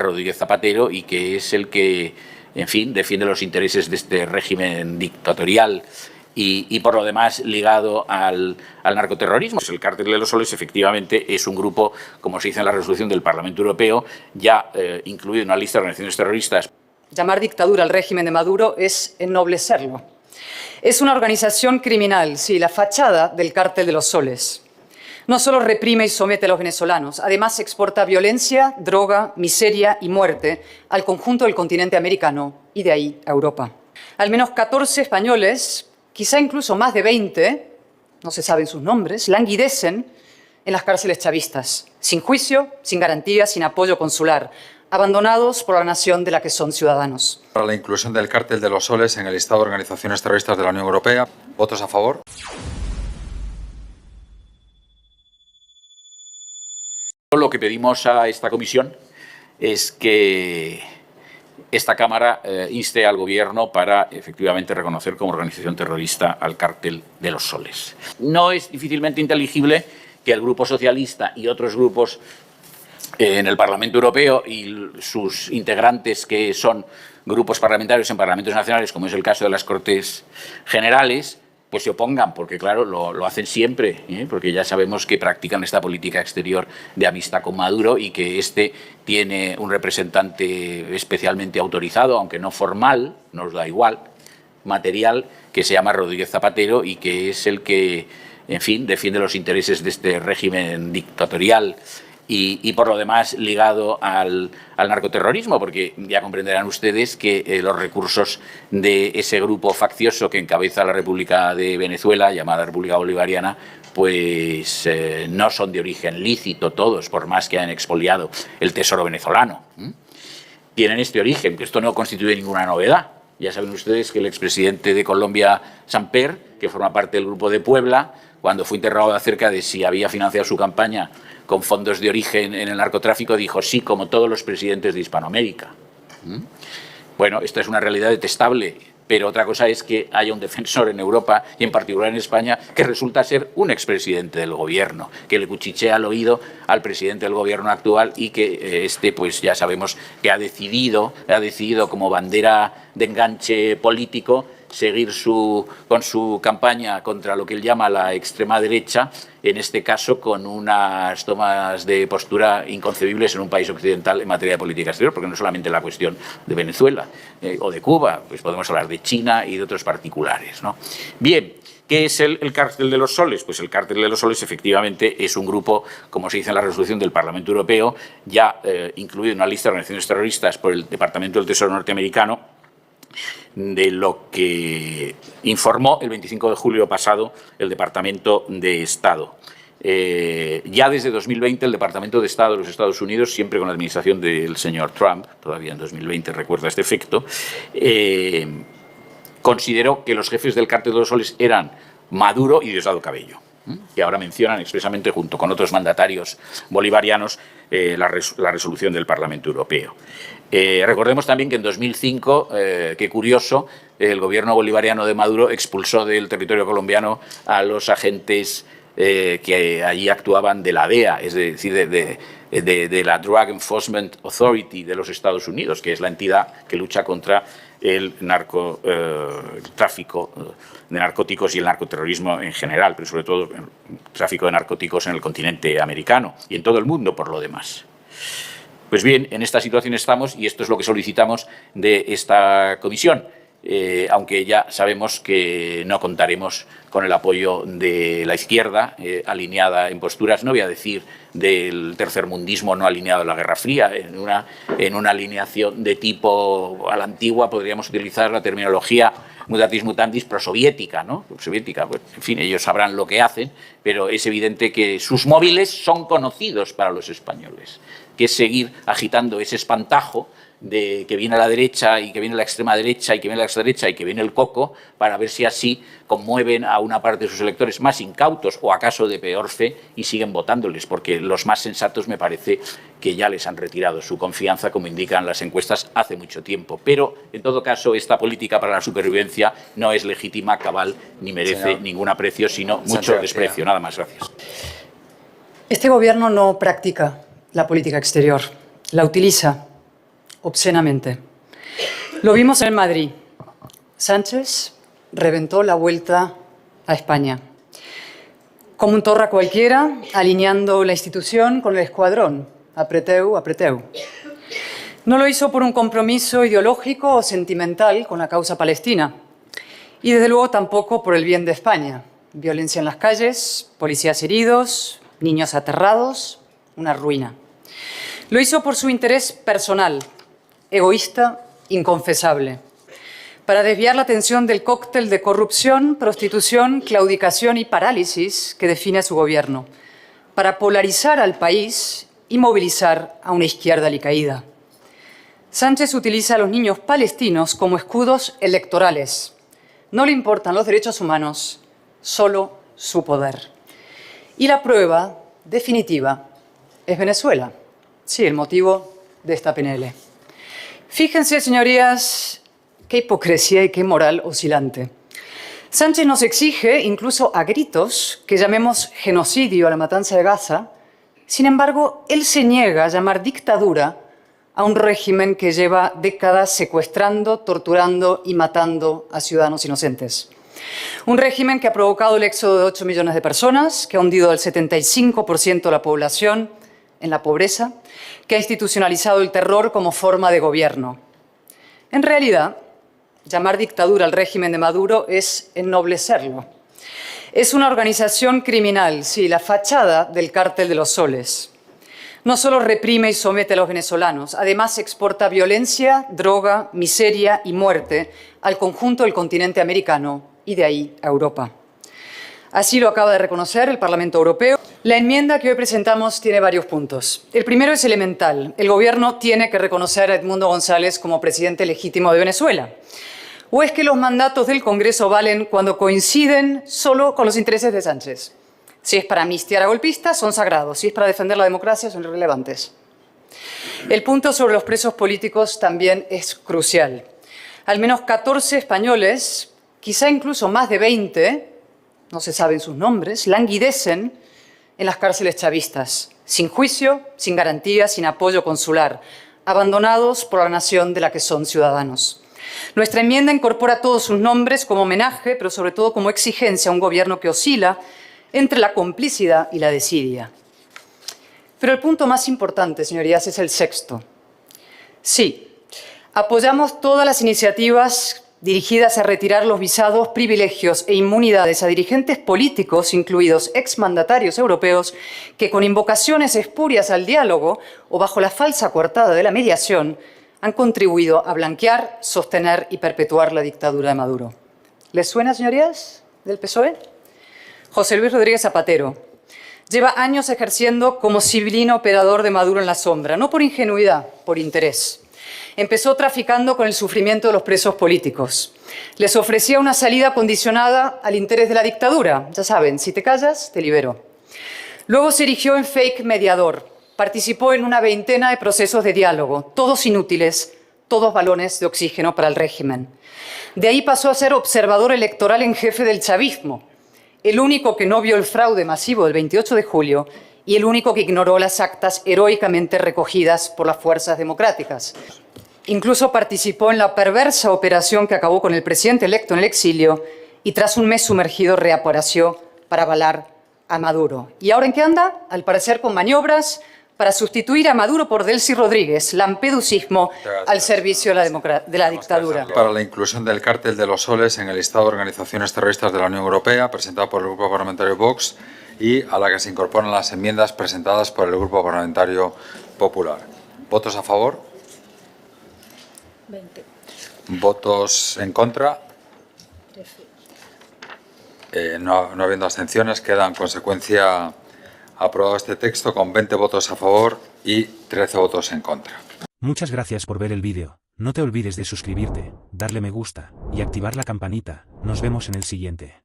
Rodríguez Zapatero y que es el que, en fin, defiende los intereses de este régimen dictatorial y por lo demás ligado al narcoterrorismo. El Cártel de los Soles efectivamente es un grupo, como se dice en la resolución del Parlamento Europeo, ya incluido en una lista de organizaciones terroristas. Llamar dictadura al régimen de Maduro es ennoblecerlo. Es una organización criminal, sí, la fachada del Cártel de los Soles. No solo reprime y somete a los venezolanos, además exporta violencia, droga, miseria y muerte al conjunto del continente americano y de ahí a Europa. Al menos 14 españoles, quizá incluso más de 20, no se saben sus nombres, languidecen en las cárceles chavistas, sin juicio, sin garantía, sin apoyo consular, abandonados por la nación de la que son ciudadanos. Para la inclusión del Cártel de los Soles en el listado de organizaciones terroristas de la Unión Europea, ¿votos a favor? Lo que pedimos a esta comisión es que esta Cámara inste al Gobierno para efectivamente reconocer como organización terrorista al Cártel de los Soles. No es difícilmente inteligible que el Grupo Socialista y otros grupos en el Parlamento Europeo y sus integrantes que son grupos parlamentarios en parlamentos nacionales, como es el caso de las Cortes Generales, pues se opongan, porque claro, lo hacen siempre, porque ya sabemos que practican esta política exterior de amistad con Maduro y que este tiene un representante especialmente autorizado, aunque no formal, nos da igual, material, que se llama Rodríguez Zapatero y que es el que, en fin, defiende los intereses de este régimen dictatorial y por lo demás ligado al narcoterrorismo, porque ya comprenderán ustedes que los recursos de ese grupo faccioso que encabeza la República de Venezuela, llamada República Bolivariana, pues no son de origen lícito todos, por más que hayan expoliado el tesoro venezolano. Tienen este origen, que esto no constituye ninguna novedad. Ya saben ustedes que el expresidente de Colombia, Samper, que forma parte del Grupo de Puebla, cuando fue interrogado acerca de si había financiado su campaña con fondos de origen en el narcotráfico, dijo sí, como todos los presidentes de Hispanoamérica. Bueno, esta es una realidad detestable, pero otra cosa es que haya un defensor en Europa, y en particular en España, que resulta ser un expresidente del gobierno, que le cuchichea al oído al presidente del gobierno actual y que pues ya sabemos que ha decidido como bandera de enganche político seguir con su campaña contra lo que él llama la extrema derecha, en este caso con unas tomas de postura inconcebibles en un país occidental en materia de política exterior, porque no solamente la cuestión de Venezuela o de Cuba, pues podemos hablar de China y de otros particulares, ¿no? Bien, ¿qué es el Cártel de los Soles? Pues el Cártel de los Soles efectivamente es un grupo, como se dice en la resolución del Parlamento Europeo, ya incluido en una lista de organizaciones terroristas por el Departamento del Tesoro norteamericano, de lo que informó el 25 de julio pasado el Departamento de Estado. Ya desde 2020 el Departamento de Estado de los Estados Unidos, siempre con la administración del señor Trump, todavía en 2020 recuerda este efecto, consideró que los jefes del Cártel de los Soles eran Maduro y Diosdado Cabello, que ahora mencionan expresamente junto con otros mandatarios bolivarianos la resolución del Parlamento Europeo. Recordemos también que en 2005, qué curioso, el gobierno bolivariano de Maduro expulsó del territorio colombiano a los agentes que allí actuaban de la DEA, es decir, de la Drug Enforcement Authority de los Estados Unidos, que es la entidad que lucha contra el tráfico de narcóticos y el narcoterrorismo en general, pero sobre todo el tráfico de narcóticos en el continente americano y en todo el mundo por lo demás. Pues bien, en esta situación estamos y esto es lo que solicitamos de esta comisión, aunque ya sabemos que no contaremos con el apoyo de la izquierda alineada en posturas, no voy a decir del tercermundismo no alineado a la Guerra Fría, en una alineación de tipo a la antigua podríamos utilizar la terminología mutatis mutandis prosoviética, ¿no? Soviética, pues, en fin, ellos sabrán lo que hacen, pero es evidente que sus móviles son conocidos para los españoles, que es seguir agitando ese espantajo de que viene a la derecha y que viene la extrema derecha y que viene la extrema derecha y que viene el coco, para ver si así conmueven a una parte de sus electores más incautos o acaso de peor fe y siguen votándoles, porque los más sensatos me parece que ya les han retirado su confianza, como indican las encuestas, hace mucho tiempo. Pero, en todo caso, esta política para la supervivencia no es legítima, cabal, ni merece ningún aprecio, sino mucho desprecio. Nada más, gracias. Este gobierno no practica la política exterior, la utiliza. obscenamente. Lo vimos en Madrid. Sánchez reventó la vuelta a España. Como un torra cualquiera, alineando la institución con el escuadrón. Apreteu, apreteu. No lo hizo por un compromiso ideológico o sentimental con la causa palestina. Y desde luego tampoco por el bien de España. Violencia en las calles, policías heridos, niños aterrados, una ruina. Lo hizo por su interés personal, egoísta, inconfesable, para desviar la atención del cóctel de corrupción, prostitución, claudicación y parálisis que define a su gobierno, para polarizar al país y movilizar a una izquierda alicaída. Sánchez utiliza a los niños palestinos como escudos electorales. No le importan los derechos humanos, solo su poder. Y la prueba definitiva es Venezuela. Sí, el motivo de esta PNL. Fíjense, señorías, qué hipocresía y qué moral oscilante. Sánchez nos exige, incluso a gritos, que llamemos genocidio a la matanza de Gaza. Sin embargo, él se niega a llamar dictadura a un régimen que lleva décadas secuestrando, torturando y matando a ciudadanos inocentes. Un régimen que ha provocado el éxodo de 8 millones de personas, que ha hundido al 75% de la población en la pobreza, que ha institucionalizado el terror como forma de gobierno. En realidad, llamar dictadura al régimen de Maduro es ennoblecerlo. Es una organización criminal, sí, la fachada del cártel de los soles. No solo reprime y somete a los venezolanos, además exporta violencia, droga, miseria y muerte al conjunto del continente americano y de ahí a Europa. Así lo acaba de reconocer el Parlamento Europeo. La enmienda que hoy presentamos tiene varios puntos. El primero es elemental. El Gobierno tiene que reconocer a Edmundo González como presidente legítimo de Venezuela. ¿O es que los mandatos del Congreso valen cuando coinciden solo con los intereses de Sánchez? Si es para amnistiar a golpistas, son sagrados. Si es para defender la democracia, son irrelevantes. El punto sobre los presos políticos también es crucial. Al menos 14 españoles, quizá incluso más de 20, no se saben sus nombres, languidecen en las cárceles chavistas, sin juicio, sin garantía, sin apoyo consular, abandonados por la nación de la que son ciudadanos. Nuestra enmienda incorpora todos sus nombres como homenaje, pero sobre todo como exigencia a un gobierno que oscila entre la complicidad y la desidia. Pero el punto más importante, señorías, es el sexto. Sí, apoyamos todas las iniciativas dirigidas a retirar los visados, privilegios e inmunidades a dirigentes políticos, incluidos exmandatarios europeos, que con invocaciones espurias al diálogo o bajo la falsa coartada de la mediación han contribuido a blanquear, sostener y perpetuar la dictadura de Maduro. ¿Les suena, señorías, del PSOE? José Luis Rodríguez Zapatero lleva años ejerciendo como civilino operador de Maduro en la sombra, no por ingenuidad, por interés. Empezó traficando con el sufrimiento de los presos políticos. Les ofrecía una salida condicionada al interés de la dictadura. Ya saben, si te callas, te libero. Luego se erigió en fake mediador. Participó en una veintena de procesos de diálogo, todos inútiles, todos balones de oxígeno para el régimen. De ahí pasó a ser observador electoral en jefe del chavismo, el único que no vio el fraude masivo del 28 de julio y el único que ignoró las actas heroicamente recogidas por las fuerzas democráticas. Incluso participó en la perversa operación que acabó con el presidente electo en el exilio y tras un mes sumergido reapareció para avalar a Maduro. ¿Y ahora en qué anda? Al parecer con maniobras para sustituir a Maduro por Delcy Rodríguez, lampeducismo al servicio de la dictadura. Para la inclusión del cártel de los soles en el listado de organizaciones terroristas de la Unión Europea, presentado por el Grupo Parlamentario Vox y a la que se incorporan las enmiendas presentadas por el Grupo Parlamentario Popular. ¿Votos a favor? 20. ¿Votos en contra? 13. No habiendo abstenciones, queda en consecuencia aprobado este texto con 20 votos a favor y 13 votos en contra. Muchas gracias por ver el vídeo. No te olvides de suscribirte, darle me gusta y activar la campanita. Nos vemos en el siguiente.